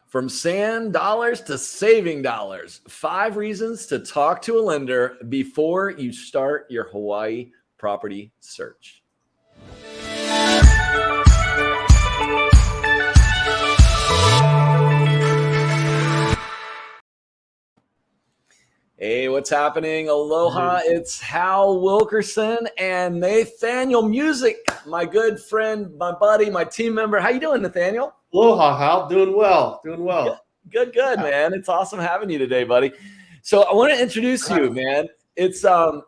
From sand dollars to saving dollars, 5 reasons to talk to a lender before you start your Hawaii property search. Hey, what's happening? Aloha, it's Hal Wilkerson and Nathaniel Music, my good friend, my buddy, my team member. How you doing, Nathaniel? Aloha, Hal. Doing well. Good, man. It's awesome having you today, buddy. So I want to introduce you, man. It's our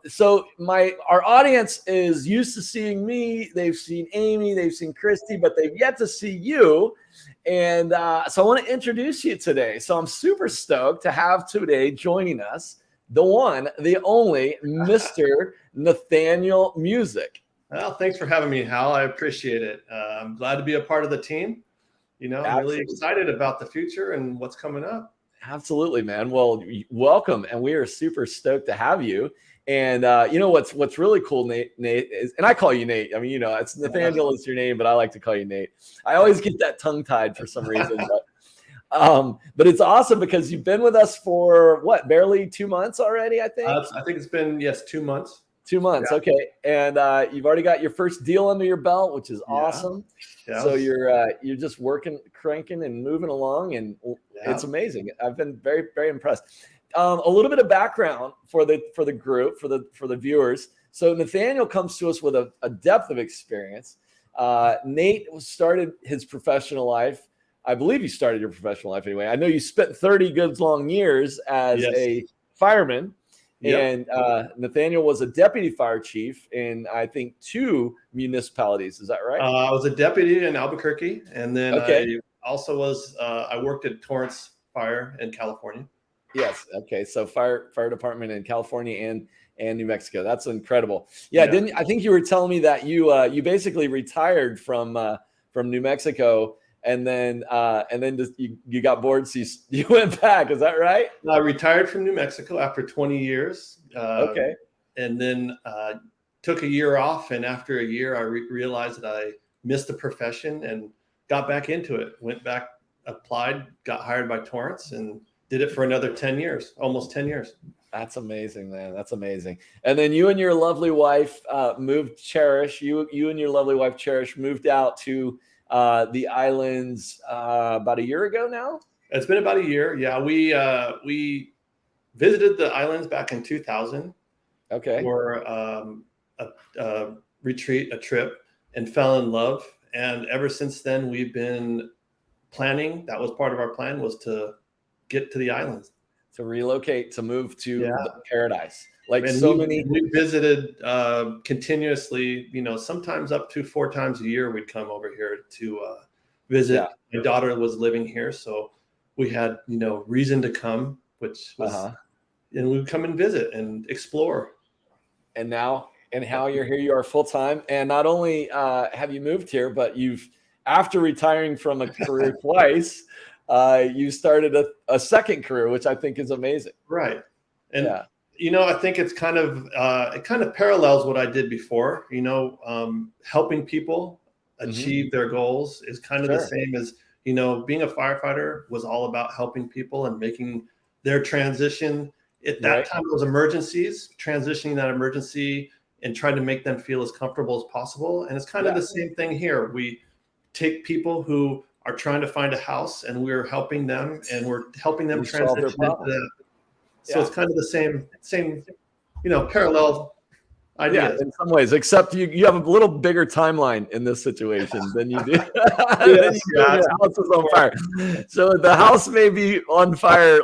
audience is used to seeing me. They've seen Amy, they've seen Christy, but they've yet to see you. And so I want to introduce you today. So I'm super stoked to have today joining us the one, the only Mr. Nathaniel Music. Well, thanks for having me, Hal. I appreciate it. I'm glad to be a part of the team. I'm really excited about the future and what's coming up. Absolutely, man. Well, welcome. And we are super stoked to have you. And what's really cool, Nate is, and I call you Nate. I mean, it's Nathaniel is your name, but I like to call you Nate. I always get that tongue tied for some reason. But it's awesome because you've been with us for barely 2 months already, I think. I think it's been 2 months. 2 months, yeah. Okay. And you've already got your first deal under your belt, which is awesome. Yeah. So you're just working, cranking, and moving along, and it's amazing. I've been very, very impressed. A little bit of background for the group, for the viewers. So Nathaniel comes to us with a depth of experience. Nate started his professional life. I believe you started your professional life anyway. I know you spent 30 good long years as a fireman. Yep. And Nathaniel was a deputy fire chief in, I think, 2 municipalities. Is that right? I was a deputy in Albuquerque, and then I also was. I worked at Torrance Fire in California. Yes. Okay. So fire department in California and New Mexico. That's incredible. Yeah. I think you were telling me that you basically retired from New Mexico. And then just, you got bored, so you went back. Is that right? I retired from New Mexico after 20 years. Okay. And then took a year off. And after a year, I realized that I missed the profession and got back into it. Went back, applied, got hired by Torrance, and did it for another 10 years, almost 10 years. That's amazing, man. That's amazing. And then you and your lovely wife Cherish moved out to the islands about a year ago now. It's been about a year. Yeah, we visited the islands back in 2000. Okay. For a retreat, a trip, and fell in love. And ever since then, we've been planning. That was part of our plan, was to get to the islands, to relocate, to move to paradise. We visited continuously, sometimes up to 4 times a year. We'd come over here to visit. Yeah. My daughter was living here, so we had, reason to come, which was, and we'd come and visit and explore. And now you're here, you are full time. And not only have you moved here, but after retiring from a career twice, you started a second career, which I think is amazing. Right. And I think it's it kind of parallels what I did before. Helping people achieve their goals is kind of the same as, being a firefighter was all about helping people and making their transition. At that time, it was emergencies, transitioning that emergency and trying to make them feel as comfortable as possible. And it's kind of the same thing here. We take people who are trying to find a house, and we're helping them, and we're helping them transition into that. So it's kind of the same, parallel ideas. Yeah, in some ways, except you have a little bigger timeline in this situation than you do. The house is on fire. So the house may be on fire.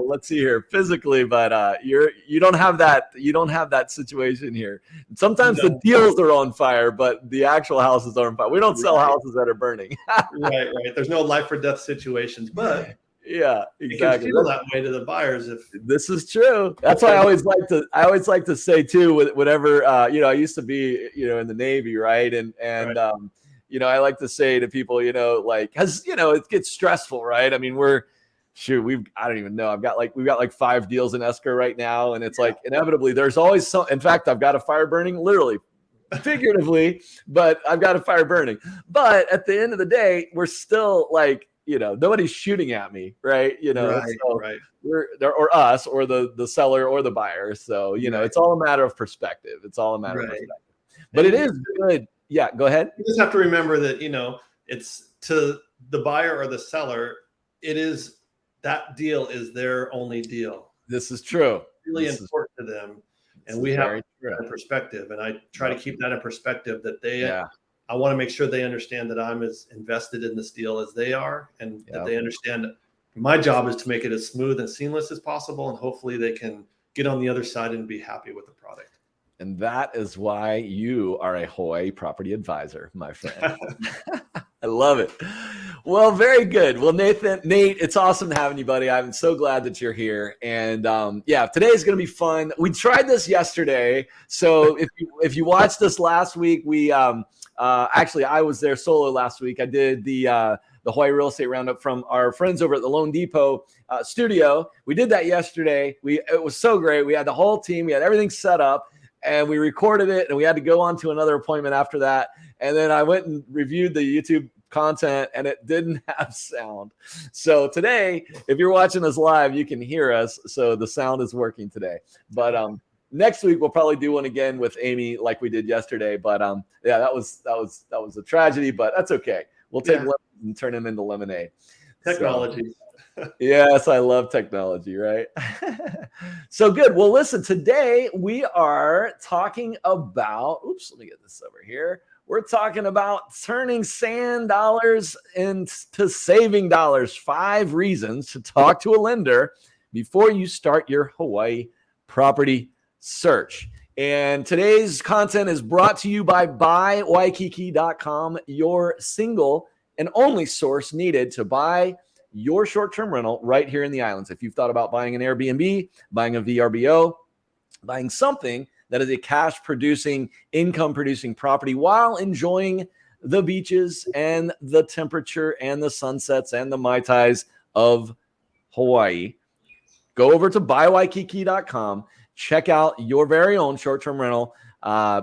Let's see here, physically, but you don't have that. You don't have that situation here. Sometimes the deals are on fire, but the actual houses are on fire. We don't sell houses that are burning. Right. There's no life or death situations, but. Yeah, exactly. You can feel that way to the buyers. If this is true, that's why I always like to say too. Whenever I used to be in the Navy, right? And I like to say to people, because it gets stressful, right? I mean, I don't even know. We've got like 5 deals in escrow right now, and it's like inevitably there's always some. In fact, I've got a fire burning, literally, figuratively, but I've got a fire burning. But at the end of the day, we're still like. nobody's shooting at me, right? Right, so right. we're there, or us, or the seller or the buyer. So, it's all a matter of perspective. It's all a matter of perspective. But it is good. Yeah, go ahead. You just have to remember that, it's to the buyer or the seller, that deal is their only deal. This is true. Really important to them. And we have that in perspective. And I try to keep that in perspective, that I want to make sure they understand that I'm as invested in this deal as they are, and that they understand that my job is to make it as smooth and seamless as possible. And hopefully they can get on the other side and be happy with the product. And that is why you are a Hawaii property advisor, my friend. I love it. Well, very good. Well, Nate, it's awesome having you, buddy. I'm so glad that you're here. And today is going to be fun. We tried this yesterday. So if you watched us last week, we actually, I was there solo last week. I did the Hawaii Real Estate Roundup from our friends over at the Loan Depot studio. We did that yesterday. It was so great. We had the whole team. We had everything set up. And we recorded it, and we had to go on to another appointment after that. And then I went and reviewed the YouTube content, and it didn't have sound. So today, if you're watching us live, you can hear us. So the sound is working today. But next week we'll probably do one again with Amy like we did yesterday. But that was a tragedy, but that's okay. We'll take lemons and turn them into lemonade. Technology. So, yes, I love technology, right? So good. Well, listen, today we are talking about, let me get this over here. We're talking about turning sand dollars into saving dollars. 5 reasons to talk to a lender before you start your Hawaii property search. And today's content is brought to you by buywaikiki.com, your single and only source needed to buy your short-term rental right here in the islands. If you've thought about buying an Airbnb, buying a VRBO, buying something that is a cash-producing, income-producing property while enjoying the beaches and the temperature and the sunsets and the Mai Tais of Hawaii, go over to buywaikiki.com, check out your very own short-term rental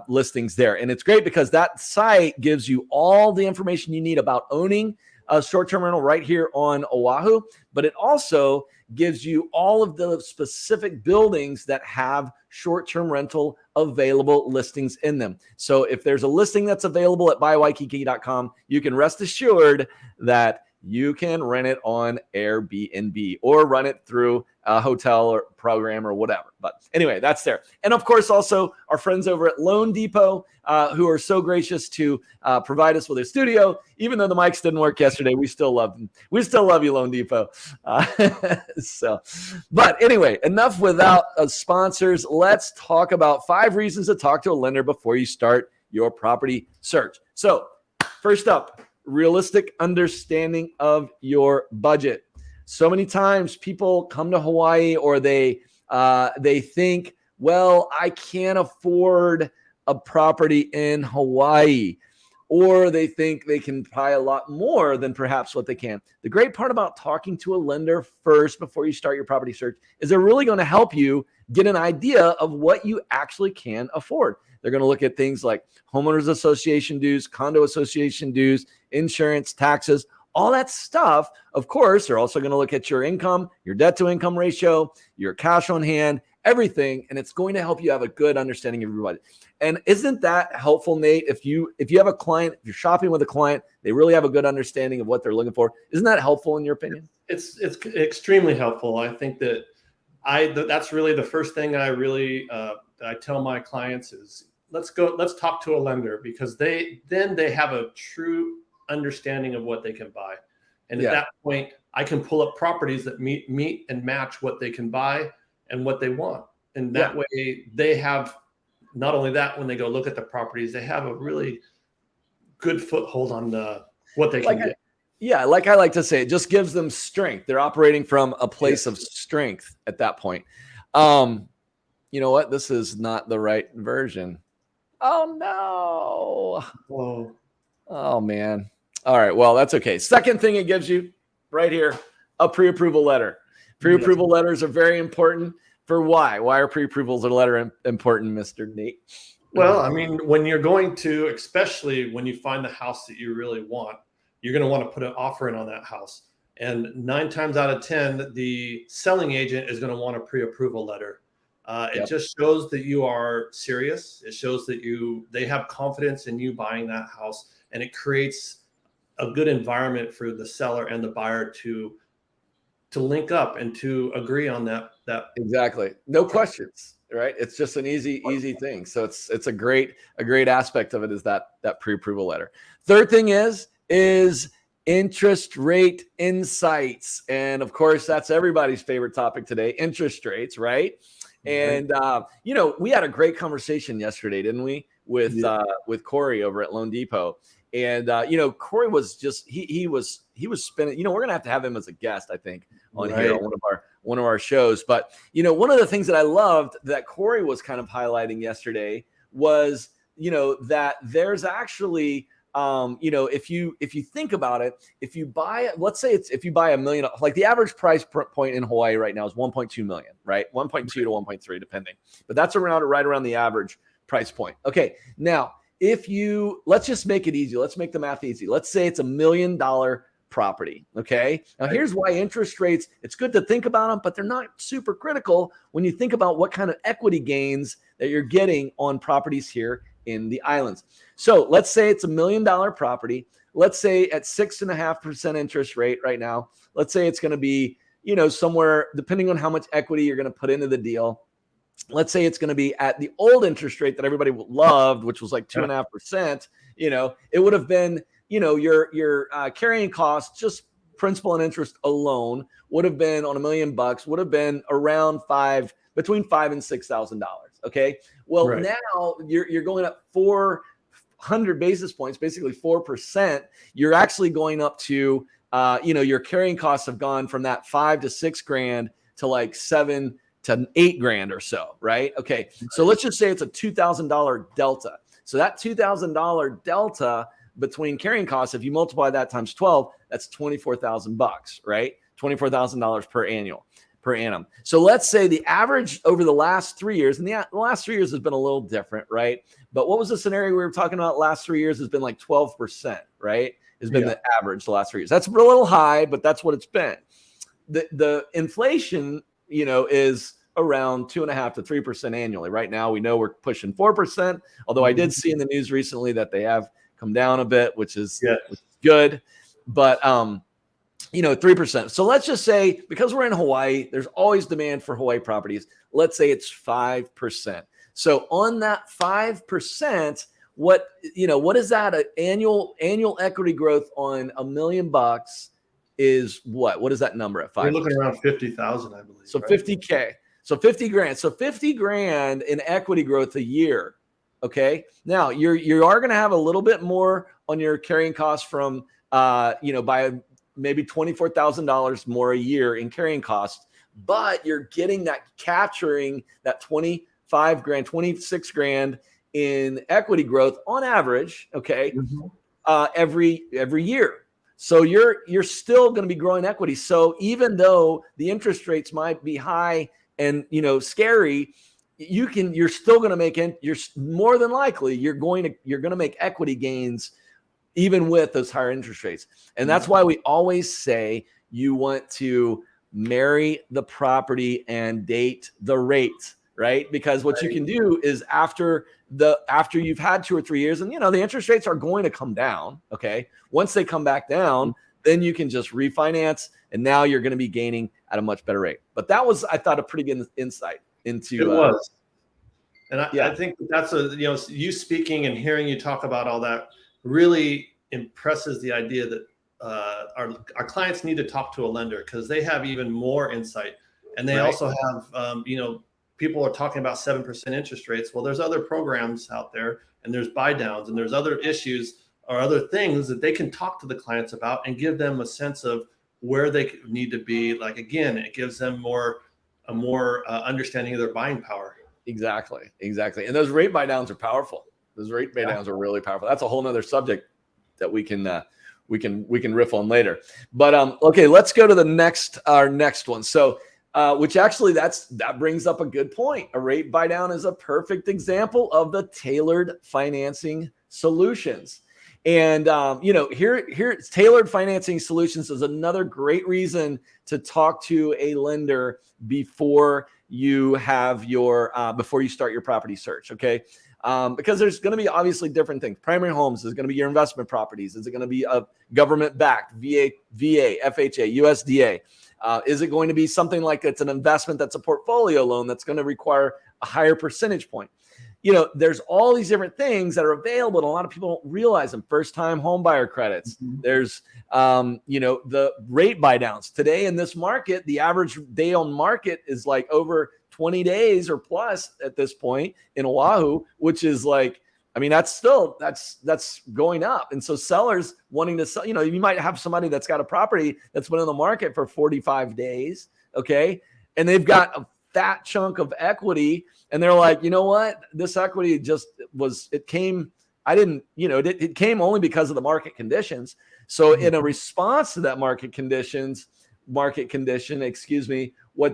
listings there. And it's great because that site gives you all the information you need about owning a short-term rental right here on Oahu, but it also gives you all of the specific buildings that have short-term rental available listings in them. So if there's a listing that's available at buywaikiki.com, you can rest assured that you can rent it on Airbnb or run it through a hotel or program or whatever. But anyway, that's there. And of course, also our friends over at Loan Depot, who are so gracious to provide us with a studio. Even though the mics didn't work yesterday, we still love them. We still love you, Loan Depot. But anyway, enough without sponsors. Let's talk about 5 reasons to talk to a lender before you start your property search. So first up, realistic understanding of your budget. So many times people come to Hawaii, or they think, well, I can't afford a property in Hawaii, or they think they can buy a lot more than perhaps what they can. The great part about talking to a lender first before you start your property search is they're really going to help you get an idea of what you actually can afford. They're going to look at things like homeowners association dues, condo association dues, insurance, taxes, all that stuff. Of course, they're also going to look at your income, your debt to income ratio, your cash on hand, everything. And it's going to help you have a good understanding of your budget. And isn't that helpful, Nate? If you have a client, if you're shopping with a client, they really have a good understanding of what they're looking for. Isn't that helpful in your opinion? It's extremely helpful. I think that that's really the first thing I really I tell my clients is, let's talk to a lender, because they have a true understanding of what they can buy. And at that point, I can pull up properties that meet and match what they can buy and what they want. And that way they have, not only that, when they go look at the properties, they have a really good foothold on what they can get. Yeah, like I like to say, it just gives them strength. They're operating from a place of strength at that point. You know what? This is not the right version. Oh, no. Whoa. Oh, man. All right. Well, that's okay. Second thing it gives you right here, a pre-approval letter. Pre-approval letters are very important. For why? Why are pre-approvals letter important, Mr. Nate? Well, I mean, when you're going to, especially when you find the house that you really want, you're going to want to put an offer in on that house. And 9 times out of 10, the selling agent is going to want a pre-approval letter. It just shows that you are serious. It shows that they have confidence in you buying that house, and it creates a good environment for the seller and the buyer to link up and to agree on that. Exactly. No questions, right? It's just an easy thing. So it's a great aspect of it is that pre-approval letter. Third thing is interest rate insights. And of course, that's everybody's favorite topic today, interest rates, right? And we had a great conversation yesterday, didn't we? With Corey over at Loan Depot. And Corey was just he was spinning. We're gonna have to have him as a guest, I think, on here on one of our shows. But one of the things that I loved that Corey was kind of highlighting yesterday was that there's actually if you think about it, if you buy, let's say if you buy $1 million, like the average price point in Hawaii right now is 1.2 million, right? 1.2 to 1.3 depending, but that's right around the average price point. Okay, now let's just make it easy. Let's make the math easy. Let's say it's $1 million property. Okay. Now here's why interest rates, it's good to think about them, but they're not super critical when you think about what kind of equity gains that you're getting on properties here in the islands. So let's say it's $1 million property. Let's say at 6.5% interest rate right now, let's say it's going to be, somewhere depending on how much equity you're going to put into the deal. Let's say it's going to be at the old interest rate that everybody loved, which was like 2.5%. It would have been, your carrying costs, just principal and interest alone, would have been on $1 million, would have been around between $5,000 and $6,000. Okay. Well, now you're going up 400 basis points, basically 4%. You're actually going up to, your carrying costs have gone from that $5,000 to $6,000 to like $7,000 to $8,000 or so, right? Okay, so let's just say it's a $2,000 delta. So that $2,000 delta between carrying costs, if you multiply that times 12, that's $24,000, right? $24,000 per annum. So let's say the average over the last 3 years, and the last 3 years has been a little different, right? But what was the scenario we were talking about? Last 3 years has been like 12%, right? Has been the average the last 3 years. That's a little high, but that's what it's been. The inflation, is around 2.5% to 3% annually. Right now, we know we're pushing 4%. Although I did see in the news recently that they have come down a bit, which is good. But 3%. So let's just say because we're in Hawaii, there's always demand for Hawaii properties. Let's say it's 5%. So on that 5%, what is that? An annual equity growth on $1 million is what? What is that number at 5%? You're looking around 50,000, I believe. So 50K. So $50,000. So $50,000 in equity growth a year. Okay. Now you are going to have a little bit more on your carrying costs from by maybe $24,000 more a year in carrying costs, but you're getting capturing that $25,000, $26,000 in equity growth on average. Okay. Every year. So you're still going to be growing equity. So even though the interest rates might be high and scary, you're still going to make you're more than likely you're going to make equity gains even with those higher interest rates. And that's why we always say you want to marry the property and date the rate, right? Because what you can do is after you've had 2 or 3 years and the interest rates are going to come down. Okay. Once they come back down, then you can just refinance and now you're going to be gaining at a much better rate. But that was, I thought, a pretty good insight into it was. And I think that's you speaking and hearing you talk about all that really impresses the idea that our clients need to talk to a lender because they have even more insight. And they also have, people are talking about 7% interest rates. Well, there's other programs out there and there's buy downs and there's other issues or other things that they can talk to the clients about and give them a sense of where they need to be. Like, again, it gives them a more understanding of their buying power. Exactly. And those rate buy downs are powerful. Those rate buy downs are really powerful. That's a whole nother subject that we can riff on later. But okay, let's go to our next one. So which actually that brings up a good point. A rate buy down is a perfect example of the tailored financing solutions. And, here Tailored Financing Solutions is another great reason to talk to a lender before you have before you start your property search. Okay. Because there's going to be obviously different things. Primary homes is going to be your investment properties. Is it going to be a government-backed VA, FHA, USDA? Is it going to be something like it's an investment that's a portfolio loan that's going to require a higher percentage point? There's all these different things that are available, and a lot of people don't realize them. First-time home buyer credits. Mm-hmm. There's, the rate buy downs. Today in this market, the average day on market is like over 20 days or plus at this point in Oahu, which is like, that's going up. And so sellers wanting to sell, you might have somebody that's got a property that's been in the market for 45 days. Okay. And they've got a fat chunk of equity. And they're like, you know what? This equity it came only because of the market conditions. So in a response to that market condition, what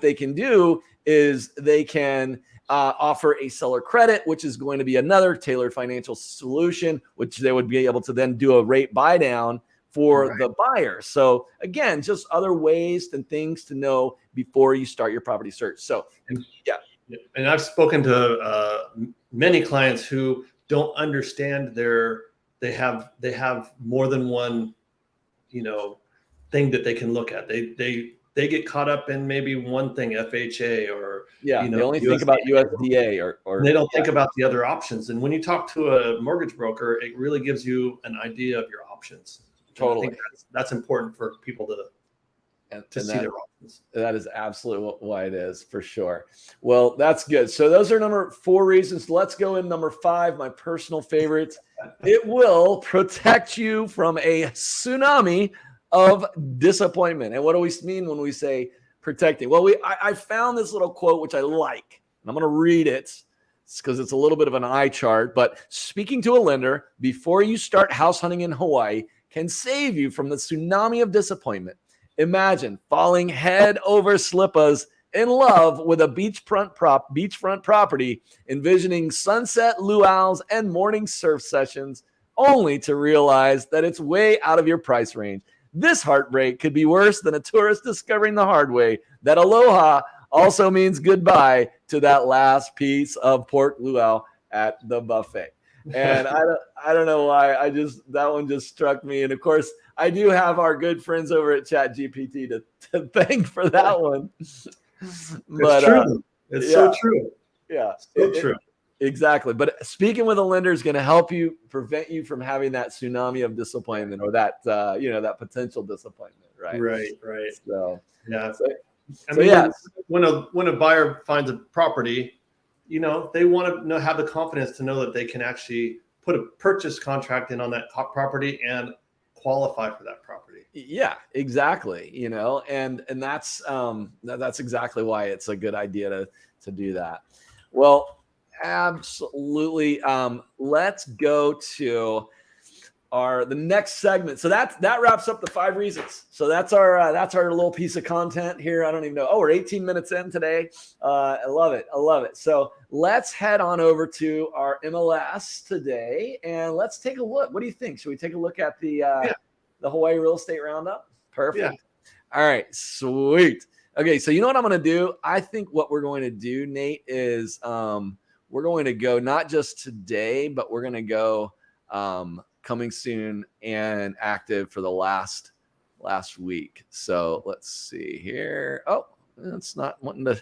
they can do is they can offer a seller credit, which is going to be another tailored financial solution, which they would be able to then do a rate buy down for the buyer. So again, just other ways and things to know before you start your property search. So yeah. And I've spoken to many clients who don't understand they have more than one, thing that they can look at. They get caught up in maybe one thing, FHA or they only think about USDA or they don't think about the other options. And when you talk to a mortgage broker, it really gives you an idea of your options. Totally, I think that's important for people to see their options. That is absolutely why it is, for sure. Well, that's good. So those are number 4 reasons. Let's go in number 5, my personal favorite. It will protect you from a tsunami of disappointment. And what do we mean when we say protecting? Well, I found this little quote, which I like, and I'm going to read it because it's a little bit of an eye chart. But speaking to a lender before you start house hunting in Hawaii can save you from the tsunami of disappointment. Imagine falling head over slippers in love with a beachfront property, envisioning sunset luau's and morning surf sessions, only to realize that it's way out of your price range. This heartbreak could be worse than a tourist discovering the hard way that aloha also means goodbye to that last piece of pork luau at the buffet. And I don't know why, that one just struck me. And of course, I do have our good friends over at ChatGPT to thank for that one. But true. It's so true. Yeah, so true. Exactly. But speaking with a lender is going to help you prevent you from having that tsunami of disappointment or that that potential disappointment. Right. Right. So yeah. When a buyer finds a property, they want to have the confidence to know that they can actually put a purchase contract in on that property and qualify for that property. Yeah, exactly. And that's exactly why it's a good idea to do that. Well, absolutely. Let's go to the next segment. So that wraps up the 5 reasons. So that's our little piece of content here. I don't even know. Oh, we're 18 minutes in today. I love it. So let's head on over to our MLS today and let's take a look. What do you think? Should we take a look at the Hawaii Real Estate Roundup? Perfect. Yeah. All right, sweet. Okay, so you know what I'm going to do? I think what we're going to do, Nate, is we're going to go not just today, but we're going to go coming soon and active for the last week. So let's see here. Oh, it's not wanting to.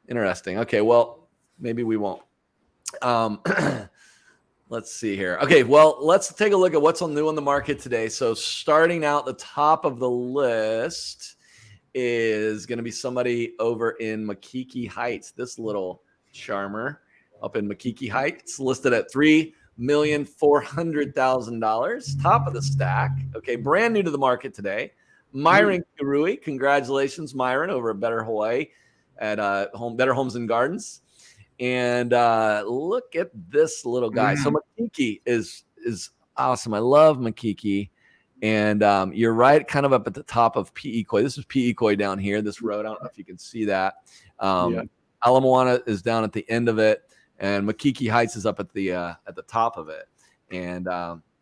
Interesting. Okay, well, maybe we won't. Let's see here. Okay, well, let's take a look at what's new on the market today. So starting out the top of the list is going to be somebody over in Makiki Heights. This little charmer up in Makiki Heights, listed at $3,400,000. Top of the stack. Okay, brand new to the market today. Myron Kirui. Congratulations, Myron, over at Better Hawaii at Better Homes and Gardens. And look at this little guy. So Makiki is awesome. I love Makiki. And you're right, kind of up at the top of P.E. Koi. This is P.E. Koi down here, this road. I don't know if you can see that. Ala Moana is down at the end of it, and Makiki Heights is up at the top of it. And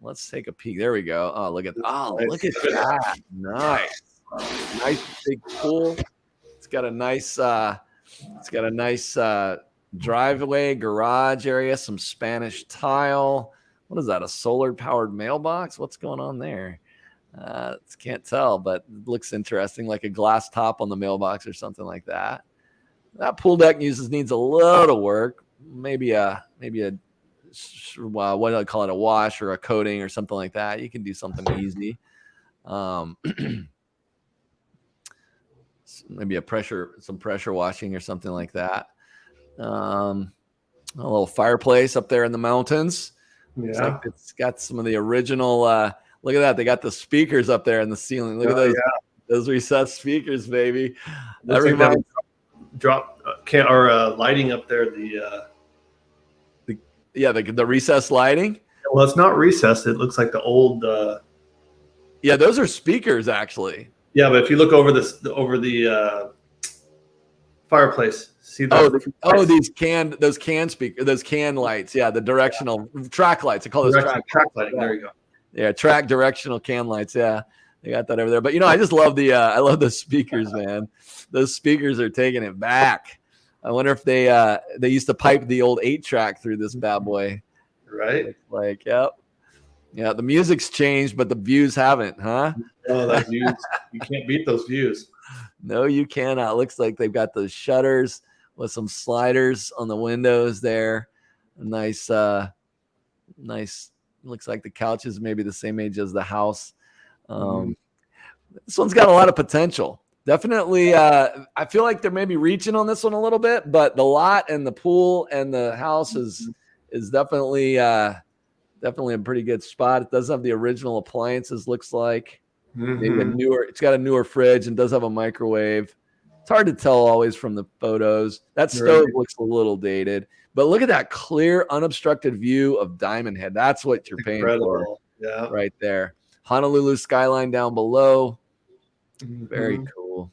let's take a peek. There we go. Oh, look at that. Nice big pool. It's got a nice driveway, garage area, some Spanish tile. What is that? A solar powered mailbox? What's going on there? Can't tell, but it looks interesting, like a glass top on the mailbox or something like that. That pool deck needs a little work. Maybe a what do I call it? A wash or a coating or something like that. You can do something easy. Maybe some pressure washing or something like that. A little fireplace up there in the mountains. Yeah. Like it's got some of the original, look at that. They got the speakers up there in the ceiling. Look at those recessed speakers, baby. That reminds lighting up there. The recessed lighting. Well, it's not recessed. It looks like the old. Those are speakers actually. Yeah, but if you look over the fireplace, see those can speakers, those can lights. Yeah, the directional track lights. I call those track lighting. There you go. Yeah, track directional can lights. Yeah, they got that over there. But I just love I love the speakers, man. Those speakers are taking it back. I wonder if they used to pipe the old 8-track through this bad boy. Right. Like, yep. Yeah, the music's changed, but the views haven't, huh? Oh, that views. You can't beat those views. No, you cannot. Looks like they've got those shutters with some sliders on the windows there. Nice. Looks like the couch is maybe the same age as the house. This one's got a lot of potential. Definitely. I feel like they're maybe reaching on this one a little bit, but the lot and the pool and the house is definitely a pretty good spot. It does have the original appliances, looks like. Maybe it's got a newer fridge and does have a microwave. It's hard to tell always from the photos. That stove looks a little dated, but look at that clear, unobstructed view of Diamond Head. That's what you're paying for. Yeah. Right there. Honolulu skyline down below. Very cool.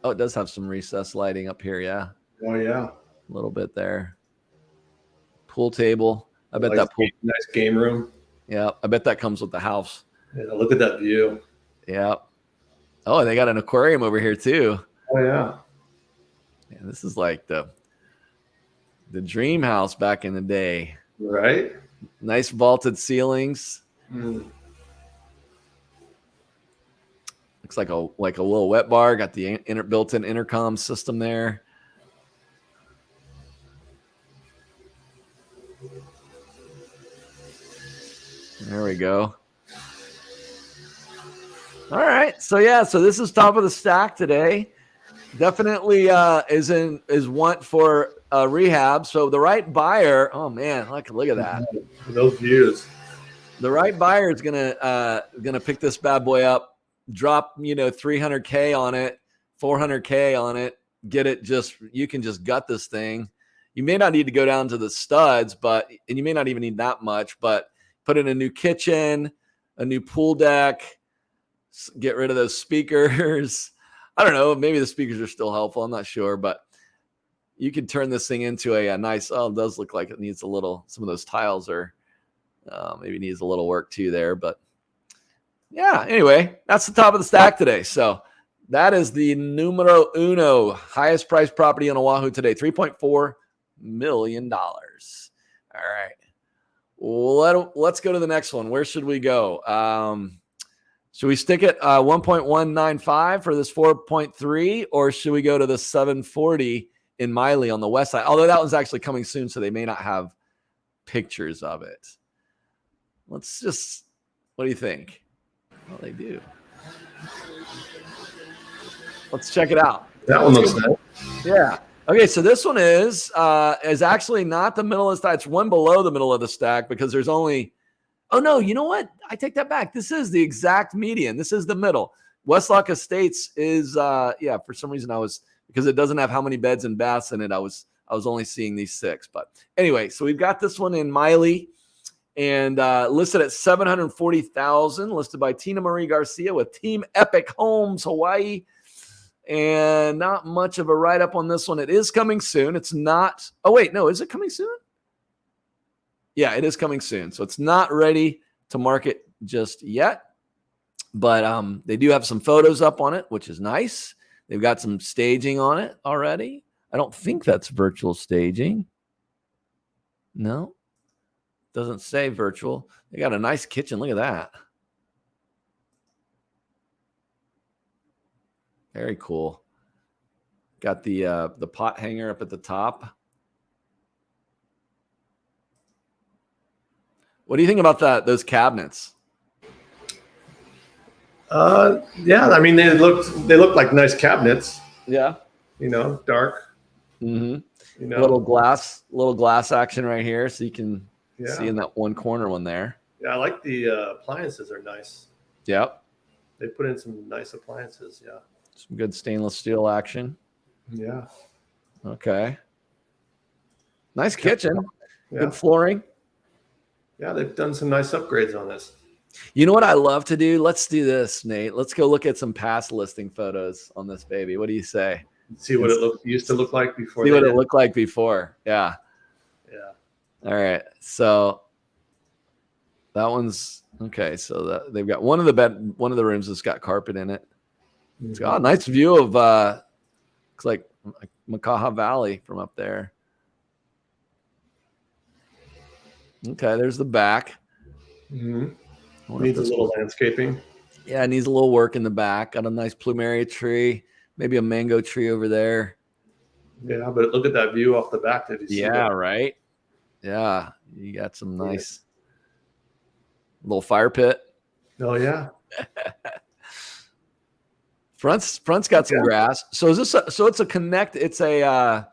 Oh, it does have some recessed lighting up here. Yeah. Oh, yeah. A little bit there. Pool table. I bet nice game room. Yeah, I bet that comes with the house. Yeah, look at that view. Yeah. Oh, they got an aquarium over here too. Oh yeah. Yeah, this is like the dream house back in the day. Right. Nice vaulted ceilings. Looks like a little wet bar. Got the built-in intercom system there. There we go. All right. So this is top of the stack today. Definitely is want for rehab. So the right buyer, oh man, look at that. Those views. The right buyer is gonna pick this bad boy up, drop $300K on it, $400K on it, get it. You can just gut this thing. You may not need to go down to the studs, and you may not even need that much, but put in a new kitchen, a new pool deck, get rid of those speakers. I don't know. Maybe the speakers are still helpful. I'm not sure, but you could turn this thing into a nice, it does look like it needs some of those tiles are maybe needs a little work too there, but yeah, anyway, that's the top of the stack today. So that is the numero uno highest priced property on Oahu today, $3.4 million. All right. Let's go to the next one. Where should we go? Should we stick at 1.195 for this 4.3, or should we go to the 740 in Miley on the west side? Although that one's actually coming soon, so they may not have pictures of it. What do you think? Well, they do. Let's check it out. That one looks nice. Yeah. Okay, so this one is actually not the middle of the stack. It's one below the middle of the stack because there's only – oh, no, you know what? I take that back. This is the exact median. This is the middle. Westlock Estates is for some reason because it doesn't have how many beds and baths in it, I was only seeing these 6. But anyway, so we've got this one in Miley and listed at $740,000, listed by Tina Marie Garcia with Team Epic Homes Hawaii. And not much of a write-up on this one. It is coming soon. It's not – oh, wait, no. Is it coming soon? Yeah, it is coming soon. So it's not ready to market just yet, but they do have some photos up on it, which is nice. They've got some staging on it already. I don't think that's virtual staging. No, doesn't say virtual. They got a nice kitchen. Look at that. Very cool. Got the pot hanger up at the top. What do you think about those cabinets? Yeah, I mean they look like nice cabinets. Yeah, dark. Mm-hmm. Little glass action right here, so you can see in that one corner one there. Yeah, I like the appliances are nice. Yep. They put in some nice appliances. Yeah. Some good stainless steel action. Yeah. Okay. Nice kitchen. Yeah. Good flooring. Yeah, they've done some nice upgrades on this. You know what I love to do? Let's do this, Nate. Let's go look at some past listing photos on this baby. What do you say? See what it used to look like before. See what it looked like before. Yeah. Yeah. All right. So that one's okay. So they've got one of the rooms that's got carpet in it. It's got a nice view of looks like Makaha Valley from up there. Okay, there's the back. Mm-hmm. Needs a little landscaping. Yeah, it needs a little work in the back. Got a nice plumeria tree, maybe a mango tree over there. Yeah, but look at that view off the back. Did you see that? Right. Yeah, you got some nice little fire pit. Oh yeah. Front's got some grass. So is this? It's a connect. It's a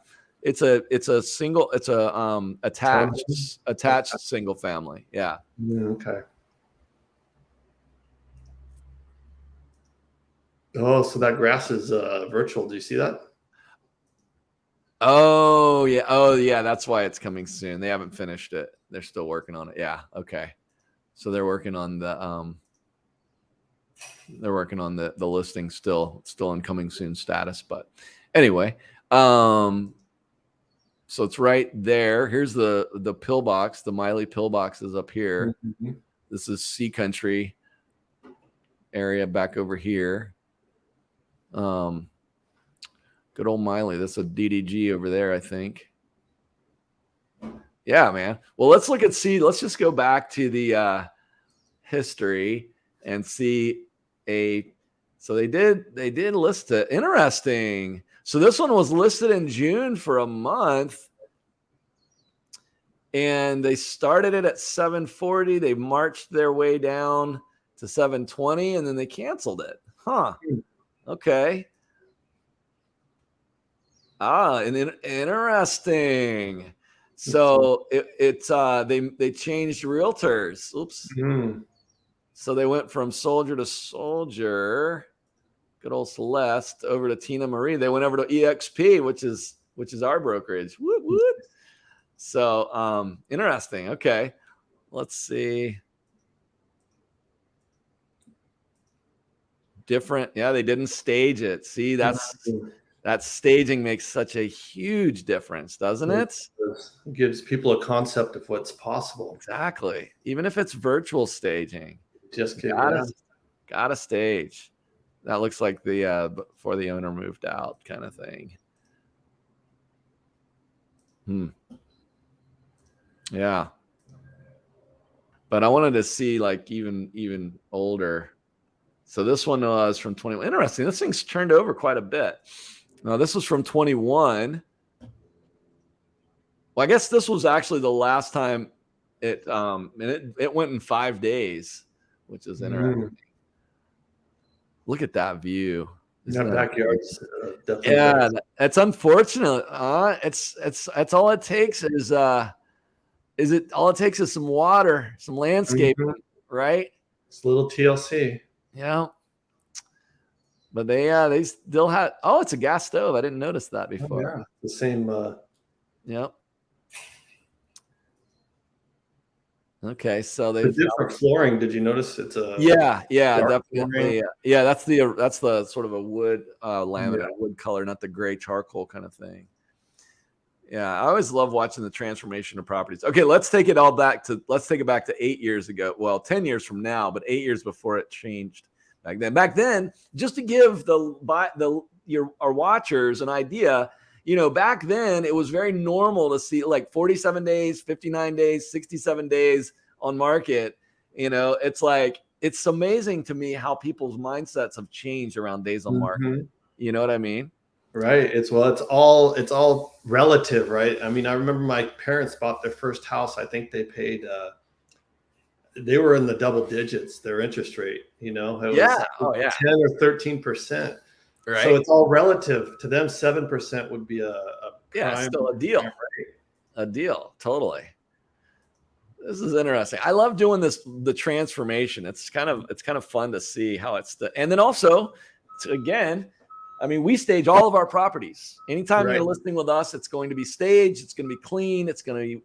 single. It's a attached single family. Yeah. Okay. Oh, so that grass is virtual. Do you see that? Oh yeah. That's why it's coming soon. They haven't finished it. They're still working on it. Yeah. Okay. So they're working on the listing still in coming soon status. But anyway, so it's right there. Here's the pillbox. The Miley pillbox is up here. Mm-hmm. This is Sea Country area back over here. Good old Miley. That's a DDG over there, I think. Yeah, man. Well, let's look at let's just go back to the history and see so they did list it. Interesting. So this one was listed in June for a month. And they started it at 740. They marched their way down to 720, and then they canceled it. Huh. Okay. And interesting. So they changed realtors. Oops. Mm. So they went from Soldier to Soldier, good old Celeste, over to Tina Marie. They went over to EXP, which is our brokerage. Woot, woot. So interesting. Okay. Let's see. Different. Yeah, they didn't stage it. See, that staging makes such a huge difference, doesn't it? It gives people a concept of what's possible. Exactly. Even if it's virtual staging. Just gotta stage. That looks like the before the owner moved out kind of thing. Yeah. But I wanted to see like even older. So this one was from 21. Interesting. This thing's turned over quite a bit. Now this was from 21. Well, I guess this was actually the last time it went in 5 days, which is interesting. Look at that view. That backyard's definitely. Yeah, it's unfortunate. It's all it takes is all it takes is some water, some landscaping, right? It's a little TLC. Yeah. But they still had. Oh, it's a gas stove. I didn't notice that before. Oh, yeah. The same. Yep. Okay, so they different flooring. Did you notice it's a definitely. Yeah, that's the sort of a wood laminate wood color, not the gray charcoal kind of thing. Yeah, I always love watching the transformation of properties. Okay, let's take it back to 8 years ago. Well, 10 years from now, but 8 years before it changed back then. Back then, just to give our watchers an idea, back then it was very normal to see like 47 days, 59 days, 67 days on market. It's amazing to me how people's mindsets have changed around days on market. You know what I mean? Right. It's all relative, right? I mean, I remember my parents bought their first house. I think they paid, they were in the double digits, their interest rate, it was 10 or 13%. Right. So it's all relative to them. 7% would be a prime, still a deal. A deal. Totally. This is interesting. I love doing the transformation. It's kind of fun to see how and then also, again, I mean, we stage all of our properties. Anytime you're listing with us, it's going to be staged. It's going to be clean. It's going to be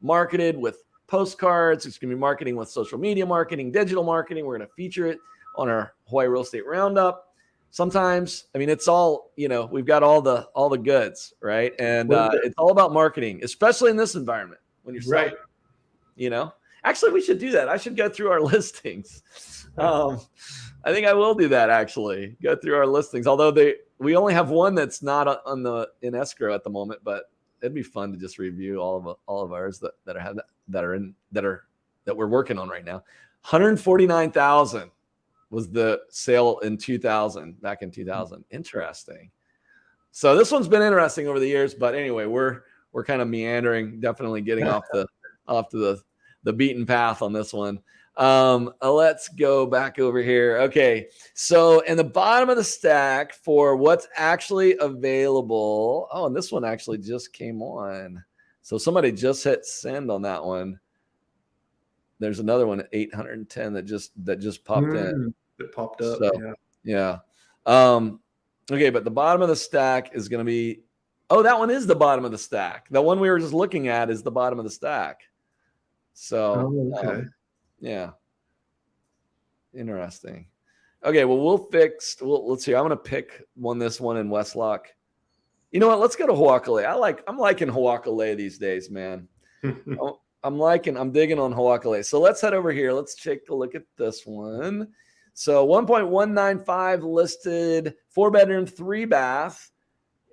marketed with postcards. It's going to be marketing with social media marketing, digital marketing. We're going to feature it on our Hawaii Real Estate Roundup. Sometimes, I mean, it's all, we've got all the goods, right? And it's all about marketing, especially in this environment when you're selling. Actually, we should do that. I should go through our listings. I think I will do that, actually. Go through our listings. Although we only have one that's not in escrow at the moment, but it'd be fun to just review all of ours that we're working on right now. 149,000 was the sale in 2000, back in 2000. Interesting. So this one's been interesting over the years, but anyway, we're kind of meandering, definitely getting off the beaten path on this one. Let's go back over here. Okay. So in the bottom of the stack for what's actually available. Oh, and this one actually just came on. So somebody just hit send on that one. There's another one at 810 that just popped in. It popped up. So, yeah. Okay. But the bottom of the stack is going to be, that one is the bottom of the stack. The one we were just looking at is the bottom of the stack. So, yeah. Interesting. Okay, well, let's see. I'm going to pick this one in West Lock. You know what? Let's go to Hawkale. I'm liking Hawkale these days, man. I'm digging on Hawkale. So let's head over here. Let's take a look at this one. So 1.195 listed, 4-bedroom, 3-bath,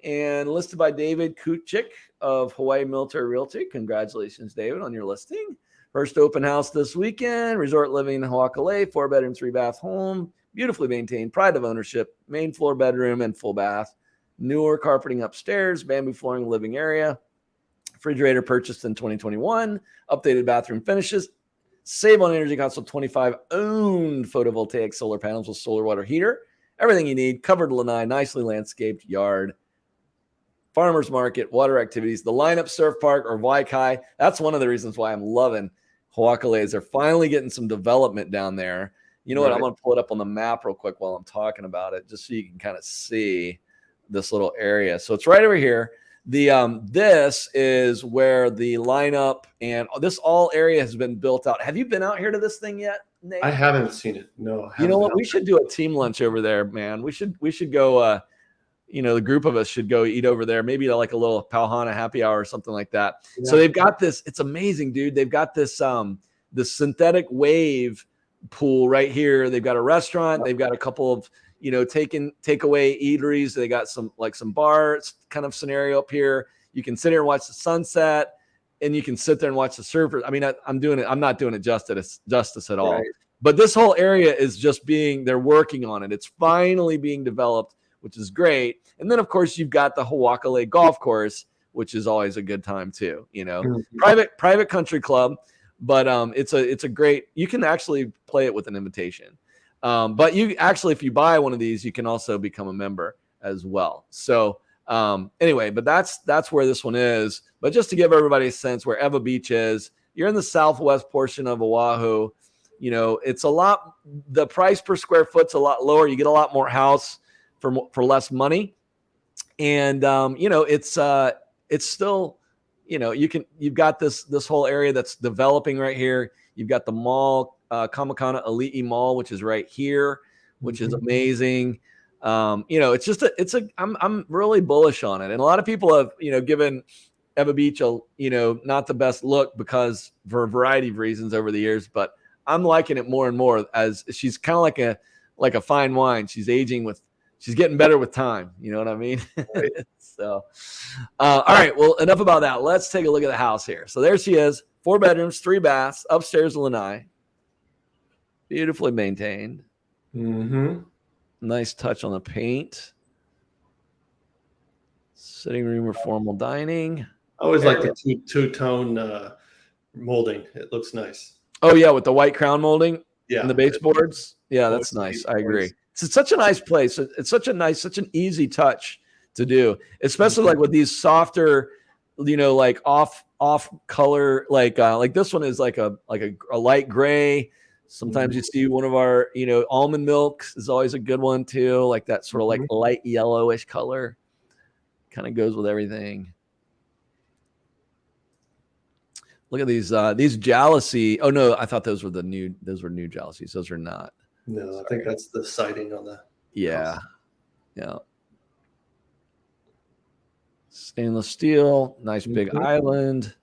and listed by David Kuchik of Hawaii Military Realty. Congratulations, David, on your listing. First open house this weekend. Resort living in Hawkale, 4-bedroom, 3-bath home. Beautifully maintained, pride of ownership, main floor bedroom and full bath. Newer carpeting upstairs, bamboo flooring living area. Refrigerator purchased in 2021. Updated bathroom finishes. Save on energy costs of 25. Owned photovoltaic solar panels with solar water heater. Everything you need. Covered lanai, nicely landscaped yard. Farmers market, water activities, the lineup surf park or Waikai. That's one of the reasons why I'm loving Hawkale is they're finally getting some development down there. You know what? I'm going to pull it up on the map real quick while I'm talking about it, just so you can kind of see this little area. So it's right over here. This is where the lineup and this all area has been built out. Have you been out here to this thing yet, Nate? I haven't seen it. No. You know what? We should do a team lunch over there, man. We should go. The group of us should go eat over there, maybe like a little Pauhana happy hour or something like that. Yeah. So they've got this, it's amazing, dude. They've got this synthetic wave pool right here. They've got a restaurant. They've got a couple of, takeaway eateries. They got some bars kind of scenario up here. You can sit here and watch the sunset, and you can sit there and watch the surfers. I mean, I'm not doing it justice at all. Right. But this whole area is just they're working on it. It's finally being developed, which is great. And then, of course, you've got the Hawkale Golf Course, which is always a good time too. Private country club, but it's a great. You can actually play it with an invitation, but you actually, if you buy one of these, you can also become a member as well. So anyway, but that's where this one is. But just to give everybody a sense where Ewa Beach is, you're in the southwest portion of Oahu. It's a lot. The price per square foot's a lot lower. You get a lot more house for less money, and it's still, you've got this whole area that's developing right here. You've got the mall, Kamakana Ali'i Mall, which is right here, which is amazing. I'm really bullish on it, and a lot of people have given Eva Beach, not the best look because for a variety of reasons over the years, but I'm liking it more and more as she's kind of like a fine wine. She's getting better with time. You know what I mean? Right. So, all right. Well, enough about that. Let's take a look at the house here. So there she is, 4 bedrooms, 3 baths, upstairs lanai, beautifully maintained. Mm-hmm. Nice touch on the paint. Sitting room or formal dining. I always like the two-tone molding. It looks nice. Oh yeah, with the white crown molding. Yeah, and the baseboards. Yeah, that's nice. I agree. It's such a nice place. It's such an easy touch to do, especially like with these softer, like off color, like this one is like a light gray. Sometimes you see one of our, almond milk is always a good one too, like that sort of like light yellowish color. Kind of goes with everything. Look at these jalousie. Oh no, I thought those were new jalousies. Those are not. No, sorry. I think that's the siding on the house. Yeah. Stainless steel, nice big island.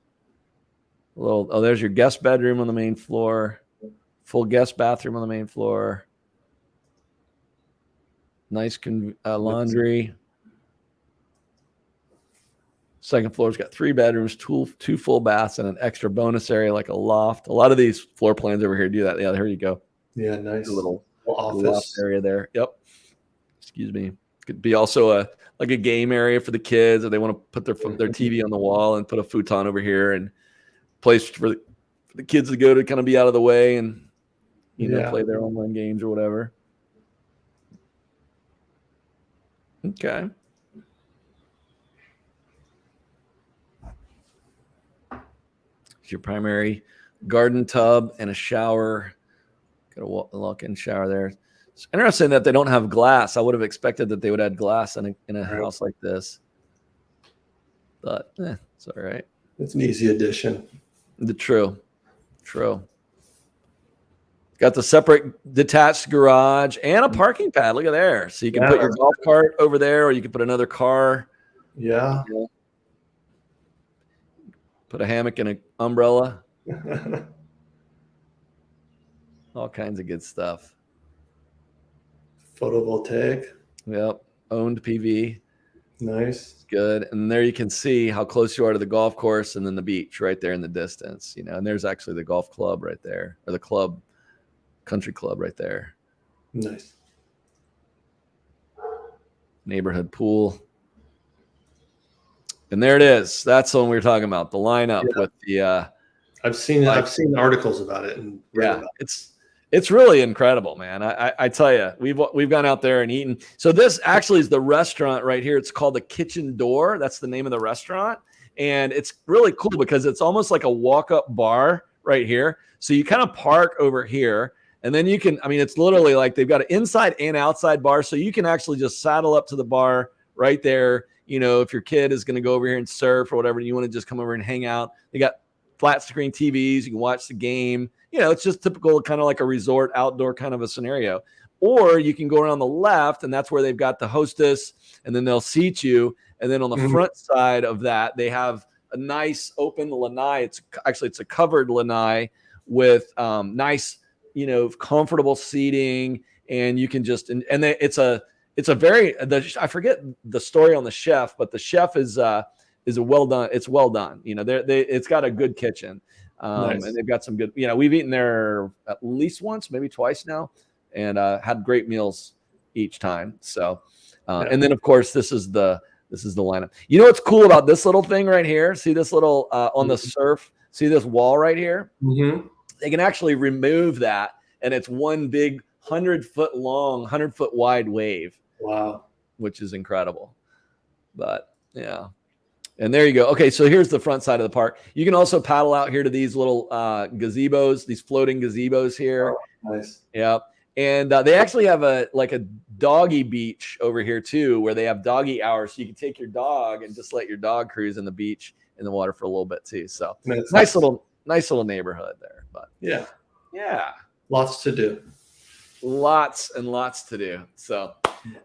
There's your guest bedroom on the main floor. Full guest bathroom on the main floor. Nice laundry. Second floor's got 3 bedrooms, 2 full baths, and an extra bonus area like a loft. A lot of these floor plans over here do that. Yeah, here you go. Yeah, nice. A little office area there. Yep. Excuse me. Could be also a game area for the kids, if they want to put their TV on the wall and put a futon over here, and place for the kids to go to kind of be out of the way and play their online games or whatever. Okay. Your primary garden tub and a shower. Got a walk-in shower there. It's interesting that they don't have glass. I would have expected that they would add glass in a house like this, but it's all right. It's an easy addition. True. Got the separate detached garage and a parking pad. Look at there. So you can put your golf cart over there, or you can put another car. Yeah. Put a hammock and an umbrella. All kinds of good stuff. Photovoltaic. Yep. Owned PV. Nice. Good. And there you can see how close you are to the golf course and then the beach right there in the distance, and there's actually the golf club right there, or the country club right there. Nice. Neighborhood pool. And there it is. That's the one we were talking about. The lineup with the. I've seen articles about it and it's really incredible, man. I tell you, we've gone out there and eaten. So this actually is the restaurant right here. It's called the Kitchen Door. That's the name of the restaurant, and it's really cool because it's almost like a walk-up bar right here. So you kind of park over here, and then you can. I mean, it's literally like they've got an inside and outside bar, so you can actually just saddle up to the bar right there. If your kid is going to go over here and surf or whatever, and you want to just come over and hang out, they got flat screen TVs. You can watch the game. It's just typical kind of like a resort outdoor kind of a scenario. Or you can go around the left, and that's where they've got the hostess, and then they'll seat you. And then on the front side of that, they have a nice open lanai. It's a covered lanai with nice, comfortable seating, and you can just it's a very I forget the story on the chef, but the chef is a well done. It's well done. It's got a good kitchen, nice. And they've got some good. We've eaten there at least once, maybe twice now, and had great meals each time. So, and then of course this is the lineup. What's cool about this little thing right here? See this little on the surf? See this wall right here? Mm-hmm. They can actually remove that, and it's one big 100-foot long, 100-foot wide wave. Wow. Which is incredible. But yeah. And there you go. Okay, so here's the front side of the park. You can also paddle out here to these little gazebos, these floating gazebos here. Oh, nice. Yeah. And they actually have a doggy beach over here too, where they have doggy hours. So you can take your dog and just let your dog cruise in the beach in the water for a little bit too. So nice little neighborhood there. But yeah. Lots to do. Lots and lots to do. So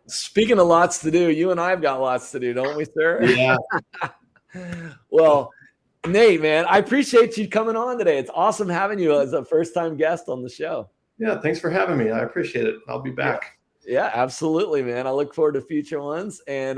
speaking of lots to do, you and I have got lots to do, don't we, sir? Yeah. Well, Nate, man, I appreciate you coming on today. It's awesome having you as a first-time guest on the show. Yeah, thanks for having me. I appreciate it. I'll be back. Yeah, absolutely, man. I look forward to future ones. And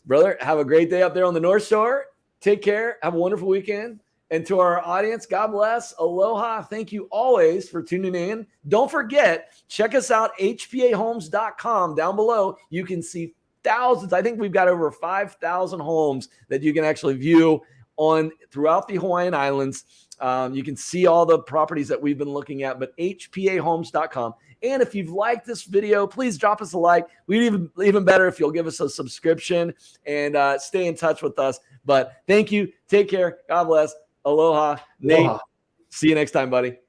brother, have a great day up there on the North Shore. Take care. Have a wonderful weekend. And to our audience, God bless. Aloha. Thank you always for tuning in. Don't forget, check us out, hpahomes.com. Down below, you can see thousands. I think we've got over 5,000 homes that you can actually view on throughout the Hawaiian Islands. You can see all the properties that we've been looking at, but hpahomes.com. And if you've liked this video, please drop us a like. We'd even better if you'll give us a subscription and stay in touch with us. But thank you. Take care. God bless. Aloha. Nate, see you next time, buddy.